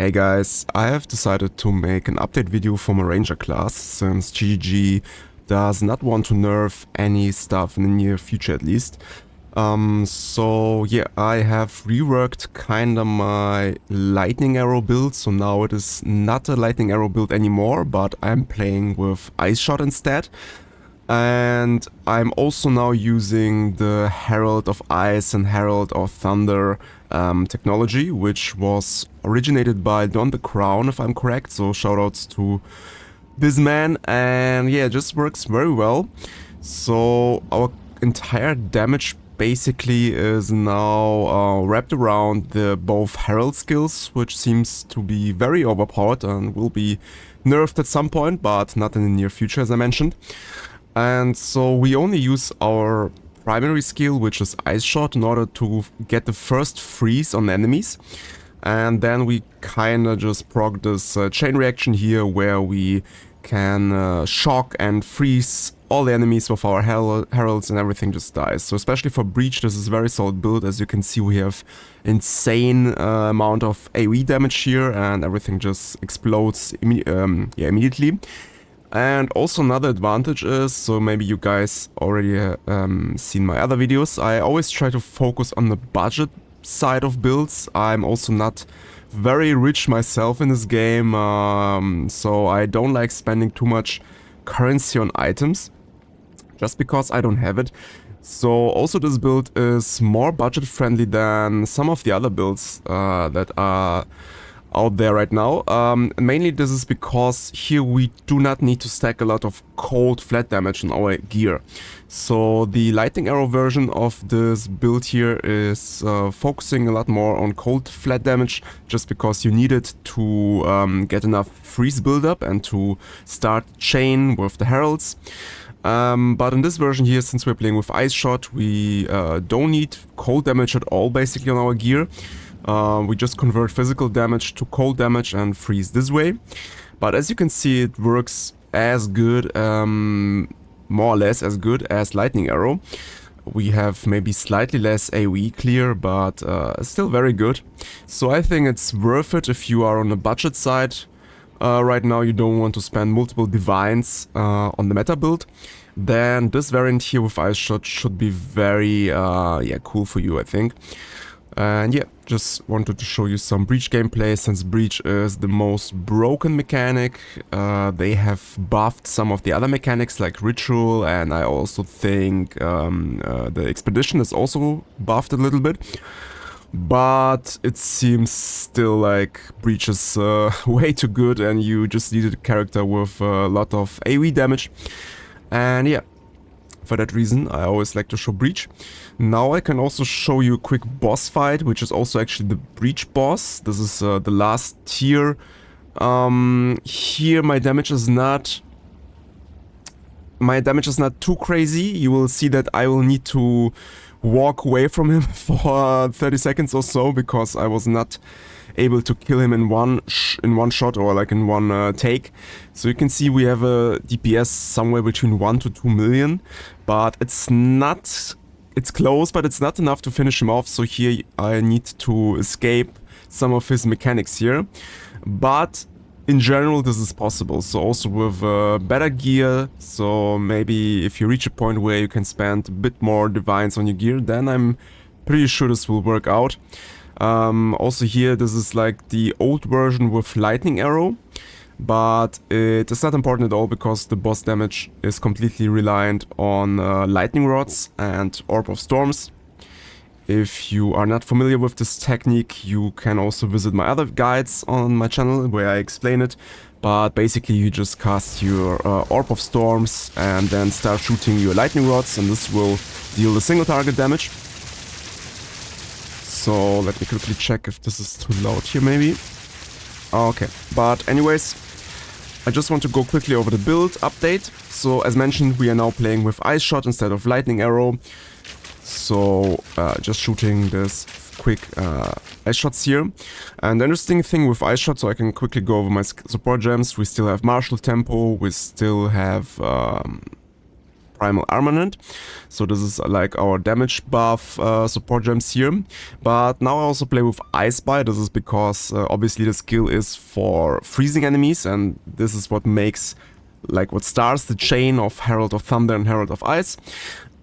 Hey guys, I have decided to make an update video for my Ranger class since GGG does not want to nerf any stuff in the near future at least. So yeah, I have reworked kinda my lightning arrow build, so now it is not a lightning arrow build anymore, but I'm playing with ice shot instead. And I'm also now using the Herald of Ice and Herald of Thunder technology, which was originated by Don the Crown, if I'm correct, so shoutouts to this man, and yeah, it just works very well. So our entire damage basically is now wrapped around the both Herald skills, which seems to be very overpowered and will be nerfed at some point, but not in the near future as I mentioned. And so we only use our primary skill, which is Ice Shot, in order to get the first freeze on enemies. And then we kinda just proc this chain reaction here, where we can shock and freeze all the enemies with our heralds and everything just dies. So especially for Breach, this is a very solid build. As you can see, we have insane amount of AoE damage here, and everything just explodes immediately. And also another advantage is, so maybe you guys already seen my other videos, I always try to focus on the budget side of builds. I'm also not very rich myself in this game, so I don't like spending too much currency on items, just because I don't have it. So also this build is more budget friendly than some of the other builds that are out there right now. Mainly this is because here we do not need to stack a lot of cold flat damage in our gear. So the lightning arrow version of this build here is focusing a lot more on cold flat damage, just because you need it to get enough freeze buildup and to start chain with the heralds. But in this version here, since we're playing with Ice Shot, we don't need cold damage at all basically on our gear. We just convert physical damage to cold damage and freeze this way. But as you can see, it works as good, more or less as good as Lightning Arrow. We have maybe slightly less AoE clear, but still very good. So I think it's worth it if you are on the budget side. Right now you don't want to spend multiple divines on the meta build. Then this variant here with Ice Shot should be very cool for you, I think. And yeah, just wanted to show you some Breach gameplay, since Breach is the most broken mechanic. They have buffed some of the other mechanics like Ritual, and I also think the Expedition is also buffed a little bit. But it seems still like Breach is way too good, and you just needed a character with a lot of AoE damage. And yeah, for that reason, I always like to show Breach. Now I can also show you a quick boss fight, which is also actually the Breach boss. This is the last tier. Here my damage is not too crazy. You will see that I will need to walk away from him for 30 seconds or so, because I was not able to kill him in one shot, or like in one take. So you can see we have a DPS somewhere between 1 to 2 million, but it's close, but it's not enough to finish him off. So here I need to escape some of his mechanics here, but in general this is possible. So also with better gear, so maybe if you reach a point where you can spend a bit more divines on your gear, then I'm pretty sure this will work out. Also here, this is like the old version with Lightning Arrow, but it is not important at all, because the boss damage is completely reliant on Lightning Rods and Orb of Storms. If you are not familiar with this technique, you can also visit my other guides on my channel where I explain it. But basically you just cast your Orb of Storms and then start shooting your Lightning Rods, and this will deal the single target damage. So let me quickly check if this is too loud here maybe. Okay, but anyways, I just want to go quickly over the build update. So as mentioned, we are now playing with Ice Shot instead of Lightning Arrow. So just shooting this quick Ice Shots here. And the interesting thing with Ice Shot, so I can quickly go over my support gems, we still have Martial Tempo, we still have Primal Armament. So this is like our damage buff support gems here. But now I also play with Ice Bite. This is because obviously the skill is for freezing enemies, and this is what makes, like, what starts the chain of Herald of Thunder and Herald of Ice.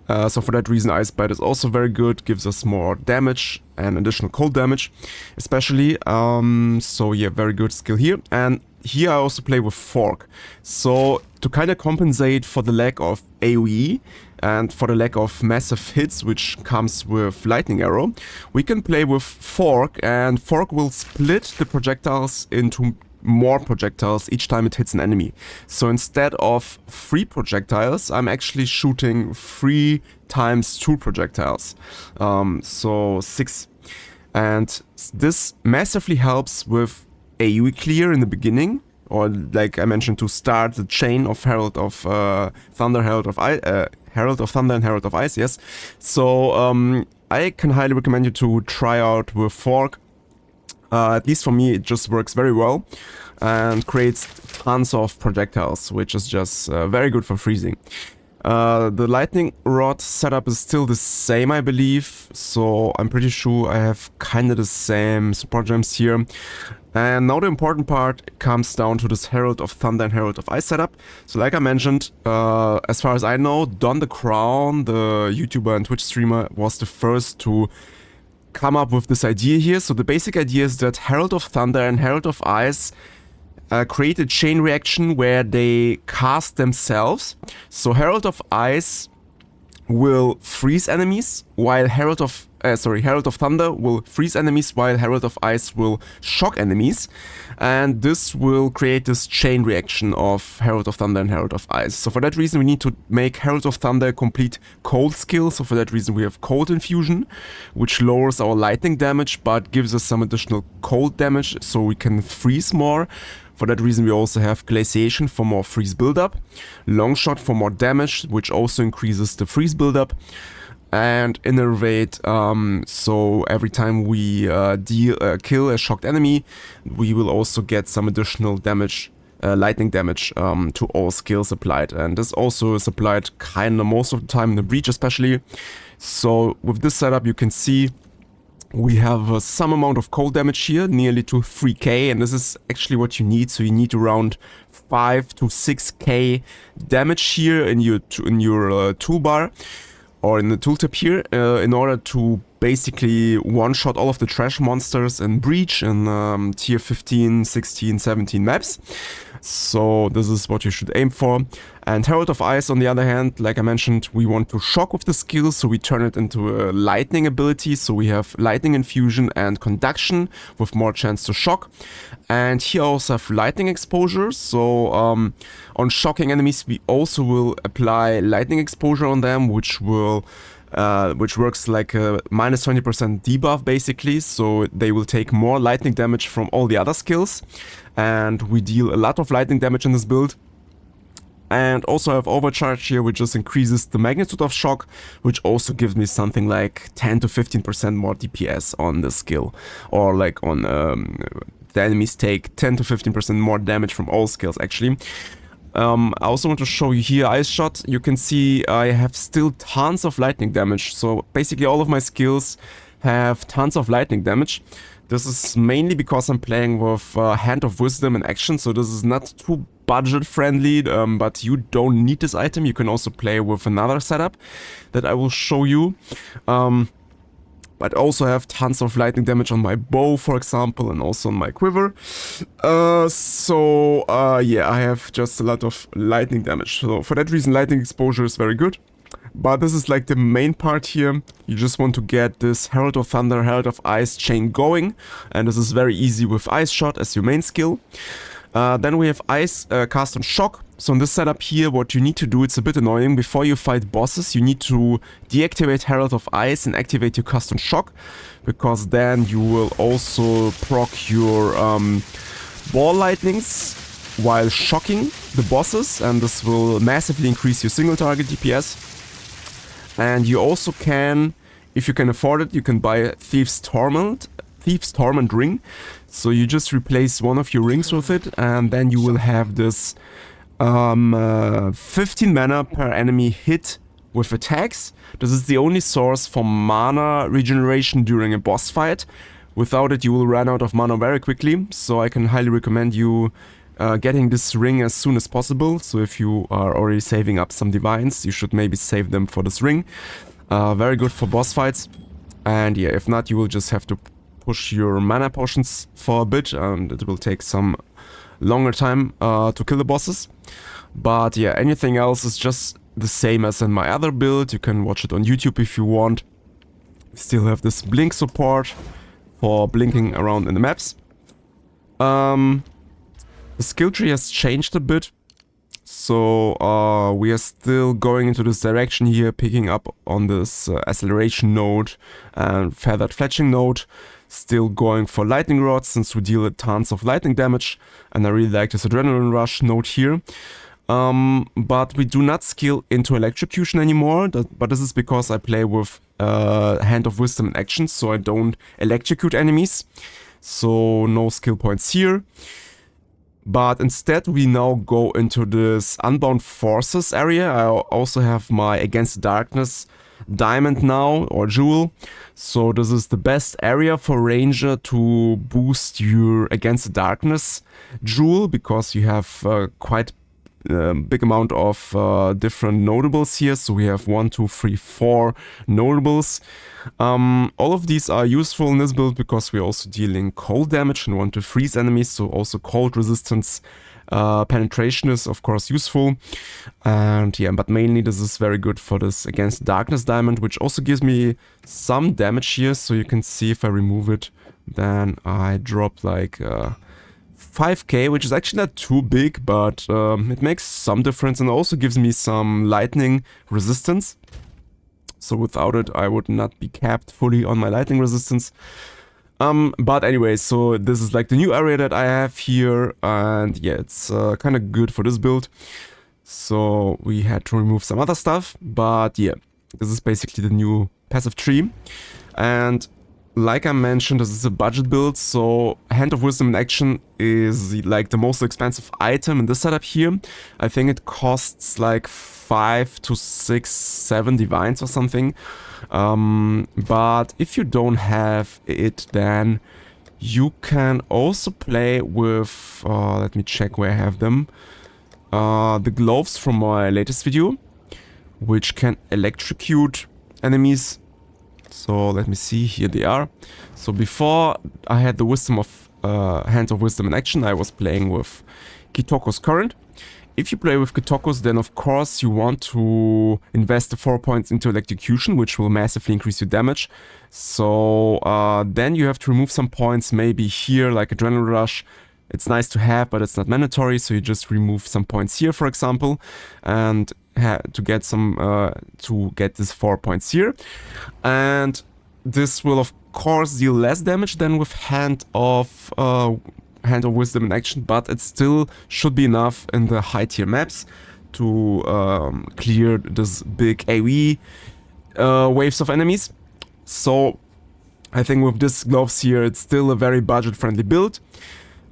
So for that reason, Ice Bite is also very good, gives us more damage and additional cold damage, especially. So yeah, very good skill here. And here I also play with Fork. So to kind of compensate for the lack of AoE and for the lack of massive hits, which comes with Lightning Arrow, we can play with Fork, and Fork will split the projectiles into more projectiles each time it hits an enemy. So instead of 3 projectiles, I'm actually shooting 3 times 2 projectiles. So 6. And this massively helps with AoE clear in the beginning, or like I mentioned, to start the chain of Herald of Thunder, Herald of Thunder and Herald of Ice, yes. So I can highly recommend you to try out with Fork. At least for me, it just works very well and creates tons of projectiles, which is just very good for freezing. The lightning rod setup is still the same, I believe, so I'm pretty sure I have kind of the same support gems here. And now the important part comes down to this Herald of Thunder and Herald of Ice setup. So like I mentioned, as far as I know, Don the Crown, the YouTuber and Twitch streamer, was the first to come up with this idea here. So the basic idea is that Herald of Thunder and Herald of Ice create a chain reaction where they cast themselves. So Herald of Ice will freeze enemies, while Herald of Thunder will freeze enemies, while Herald of Ice will shock enemies. And this will create this chain reaction of Herald of Thunder and Herald of Ice. So for that reason, we need to make Herald of Thunder a complete cold skill. So for that reason, we have Cold Infusion, which lowers our lightning damage, but gives us some additional cold damage, so we can freeze more. For that reason, we also have Glaciation for more freeze buildup, Longshot for more damage, which also increases the freeze buildup, and Innervate, so every time we kill a shocked enemy, we will also get some additional damage, lightning damage, to all skills applied. And this also is applied kinda most of the time in the Breach especially. So with this setup, you can see we have some amount of cold damage here, nearly to 3k, and this is actually what you need. So you need around 5 to 6k damage here in your toolbar, or in the tooltip here, in order to basically one-shot all of the trash monsters in Breach and tier 15, 16, 17 maps. So this is what you should aim for. And Herald of Ice, on the other hand, like I mentioned, we want to shock with the skill, so we turn it into a lightning ability. So we have lightning infusion and conduction with more chance to shock. And here I also have lightning exposure. So on shocking enemies, we also will apply lightning exposure on them, which works like a minus 20% debuff basically. So they will take more lightning damage from all the other skills. And we deal a lot of lightning damage in this build. And also I have Overcharge here, which just increases the magnitude of shock, which also gives me something like 10 to 15% more DPS on the skill. Or like on the enemies take 10 to 15% more damage from all skills actually. I also want to show you here Ice Shot. You can see I have still tons of lightning damage. So basically all of my skills have tons of lightning damage. This is mainly because I'm playing with Hand of Wisdom in action, so this is not too budget friendly, but you don't need this item. You can also play with another setup that I will show you. But also have tons of lightning damage on my bow, for example, and also on my quiver. Yeah, I have just a lot of lightning damage. So for that reason, lightning exposure is very good. But this is like the main part here. You just want to get this Herald of Thunder, Herald of Ice chain going. And this is very easy with Ice Shot as your main skill. Then we have Ice Cast on Shock. So in this setup here, what you need to do, it's a bit annoying. Before you fight bosses, you need to deactivate Herald of Ice and activate your Cast on Shock. Because then you will also proc your ball lightnings while shocking the bosses. And this will massively increase your single target DPS. And you also can, if you can afford it, you can buy a Thief's Torment ring. So you just replace one of your rings with it, and then you will have this 15 mana per enemy hit with attacks. This is the only source for mana regeneration during a boss fight. Without it, you will run out of mana very quickly, so I can highly recommend you getting this ring as soon as possible. So if you are already saving up some divines, you should maybe save them for this ring. Very good for boss fights. And yeah, if not, you will just have to push your mana potions for a bit, and it will take some longer time to kill the bosses. But yeah, anything else is just the same as in my other build. You can watch it on YouTube if you want. We still have this blink support for blinking around in the maps. The skill tree has changed a bit. So we are still going into this direction here, picking up on this acceleration node and feathered fletching node. Still going for lightning rods since we deal tons of lightning damage, and I really like this adrenaline rush node here. But we do not skill into electrocution anymore, but this is because I play with Hand of Wisdom in action, so I don't electrocute enemies. So no skill points here. But instead we now go into this Unbound Forces area. I also have my Against the Darkness diamond now, or jewel. So this is the best area for Ranger to boost your Against the Darkness jewel, because you have quite big amount of different notables here. So we have 1, 2, 3, 4 notables. All of these are useful in this build because we're also dealing cold damage and want to freeze enemies, so also cold resistance penetration is of course useful. And yeah, but mainly this is very good for this Against Darkness diamond, which also gives me some damage here. So you can see if I remove it, then I drop like 5k, which is actually not too big, but it makes some difference, and also gives me some lightning resistance. So without it, I would not be capped fully on my lightning resistance. But anyway, so this is like the new area that I have here, and yeah, it's kind of good for this build. So we had to remove some other stuff, but yeah, this is basically the new passive tree. And like I mentioned, this is a budget build, so Hand of Wisdom in action is like the most expensive item in this setup here. I think it costs like 5 to 6, 7 divines or something. But if you don't have it, then you can also play with, let me check where I have them, the gloves from my latest video, which can electrocute enemies. So let me see, here they are. So before I had the wisdom of Hand of Wisdom in action, I was playing with Kitoko's Current. If you play with Kitokos, then of course you want to invest the 4 points into electrocution, which will massively increase your damage. So then you have to remove some points, maybe here like Adrenaline Rush. It's nice to have, but it's not mandatory, so you just remove some points here, for example, and to get this 4 points here. And this will of course deal less damage than with Hand of Wisdom in action, but it still should be enough in the high tier maps to clear this big AoE waves of enemies. So I think with this gloves here, it's still a very budget friendly build.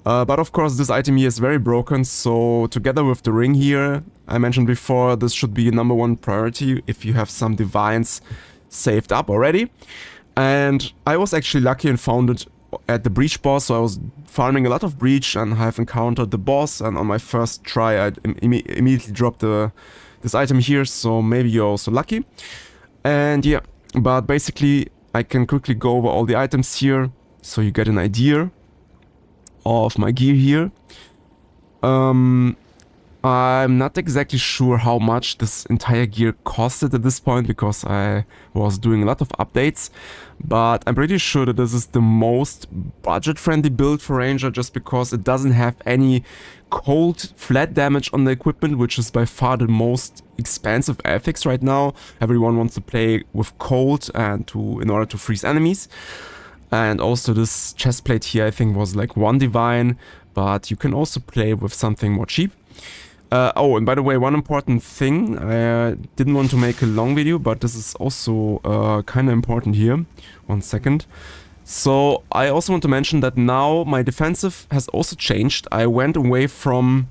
But of course this item here is very broken, so together with the ring here, I mentioned before, this should be number 1 priority if you have some divines saved up already. And I was actually lucky and found it at the breach boss, so I was farming a lot of breach and have encountered the boss, and on my first try I immediately dropped this item here, so maybe you're also lucky. And yeah, but basically I can quickly go over all the items here so you get an idea of my gear here. I'm not exactly sure how much this entire gear costed at this point, because I was doing a lot of updates, but I'm pretty sure that this is the most budget-friendly build for Ranger, just because it doesn't have any cold flat damage on the equipment, which is by far the most expensive affix right now. Everyone wants to play with cold and in order to freeze enemies. And also this chest plate here I think was like 1 divine, but you can also play with something more cheap. Oh, and by the way, one important thing, I didn't want to make a long video, but this is also kind of important here. 1 second. So I also want to mention that now my defensive has also changed. I went away from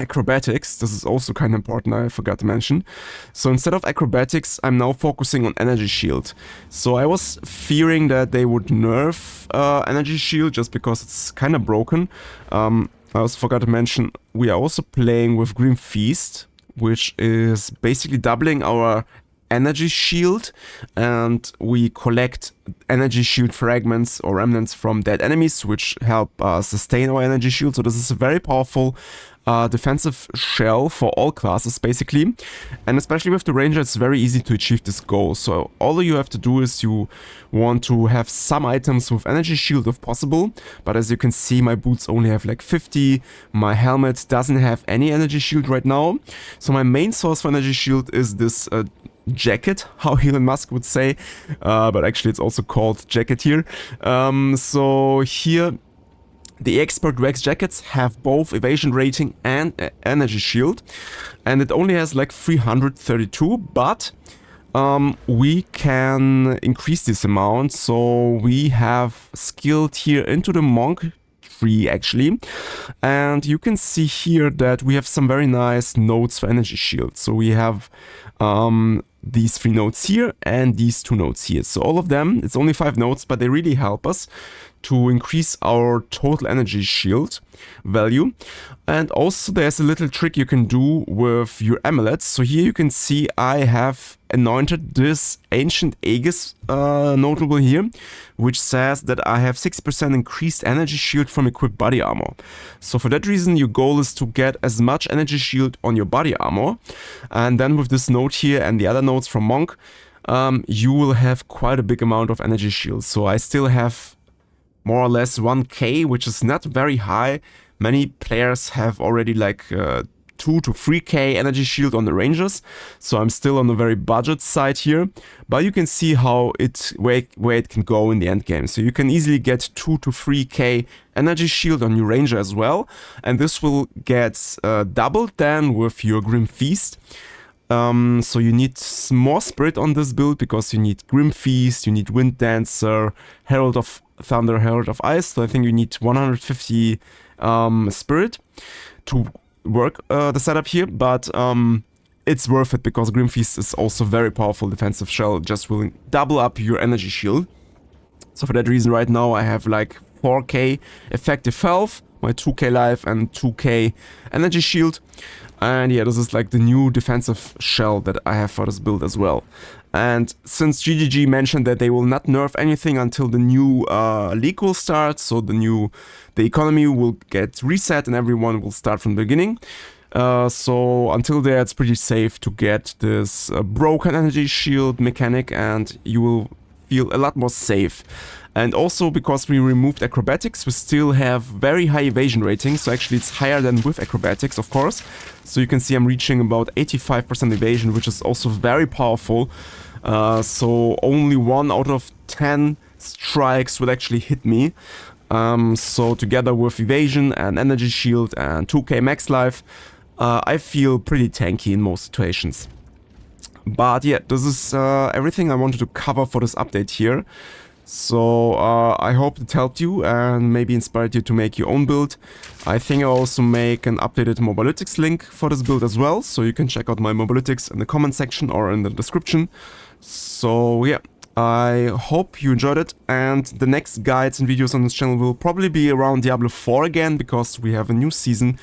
acrobatics. This is also kind of important, I forgot to mention. So instead of acrobatics, I'm now focusing on energy shield. So I was fearing that they would nerf energy shield just because it's kind of broken. I also forgot to mention we are also playing with Grim Feast, which is basically doubling our energy shield, and we collect energy shield fragments or remnants from dead enemies, which help sustain our energy shield. So this is a very powerful defensive shell for all classes basically, and especially with the ranger it's very easy to achieve this goal. So all you have to do is you want to have some items with energy shield if possible, but as you can see my boots only have like 50, my helmet doesn't have any energy shield right now. So my main source for energy shield is this jacket, how Elon Musk would say, but actually it's also called jacket here. So here the expert wax jackets have both evasion rating and energy shield, and it only has like 332, but we can increase this amount. So we have skilled here into the monk tree actually, and you can see here that we have some very nice nodes for energy shield. So we have these 3 nodes here and these 2 nodes here. So all of them, it's only 5 nodes, but they really help us to increase our total energy shield value. And also there's a little trick you can do with your amulets. So here you can see I have anointed this ancient Aegis notable here, which says that I have 6% increased energy shield from equipped body armor. So for that reason your goal is to get as much energy shield on your body armor, and then with this node here and the other nodes from Monk, you will have quite a big amount of energy shield. So I still have more or less 1k, which is not very high. Many players have already like 2 to 3k energy shield on the rangers, so I'm still on the very budget side here, but you can see how where it can go in the end game. So you can easily get 2 to 3k energy shield on your ranger as well, and this will get doubled then with your Grim Feast. So you need more spirit on this build because you need Grim Feast, you need Wind Dancer, Herald of Thunder, Herald of Ice. So I think you need 150 spirit to work the setup here, but it's worth it because Grim Feast is also very powerful defensive shell, just will double up your energy shield. So for that reason right now I have like 4k effective health, my 2k life and 2k energy shield. And yeah, this is like the new defensive shell that I have for this build as well. And since GGG mentioned that they will not nerf anything until the new league will start, so the economy will get reset and everyone will start from the beginning. So until there it's pretty safe to get this broken energy shield mechanic, and you will feel a lot more safe. And also because we removed acrobatics, we still have very high evasion rating, so actually it's higher than with acrobatics, of course. So you can see I'm reaching about 85% evasion, which is also very powerful. So only 1 out of 10 strikes would actually hit me. So together with evasion and energy shield and 2k max life, I feel pretty tanky in most situations. But yeah, this is everything I wanted to cover for this update here. So I hope it helped you and maybe inspired you to make your own build. I think I'll also make an updated Mobalytics link for this build as well, so you can check out my Mobalytics in the comment section or in the description. So yeah, I hope you enjoyed it, and the next guides and videos on this channel will probably be around Diablo 4 again, because we have a new season.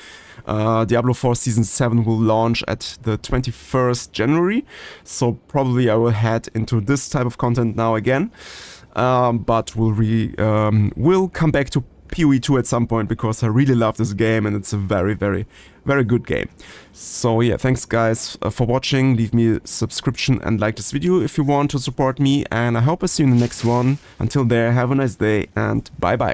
Diablo 4 Season 7 will launch at the 21st January, so probably I will head into this type of content now again. But we'll come back to POE 2 at some point, because I really love this game and it's a very, very, very good game. So yeah, thanks guys for watching. Leave me a subscription and like this video if you want to support me, and I hope I see you in the next one. Until there, have a nice day and bye bye.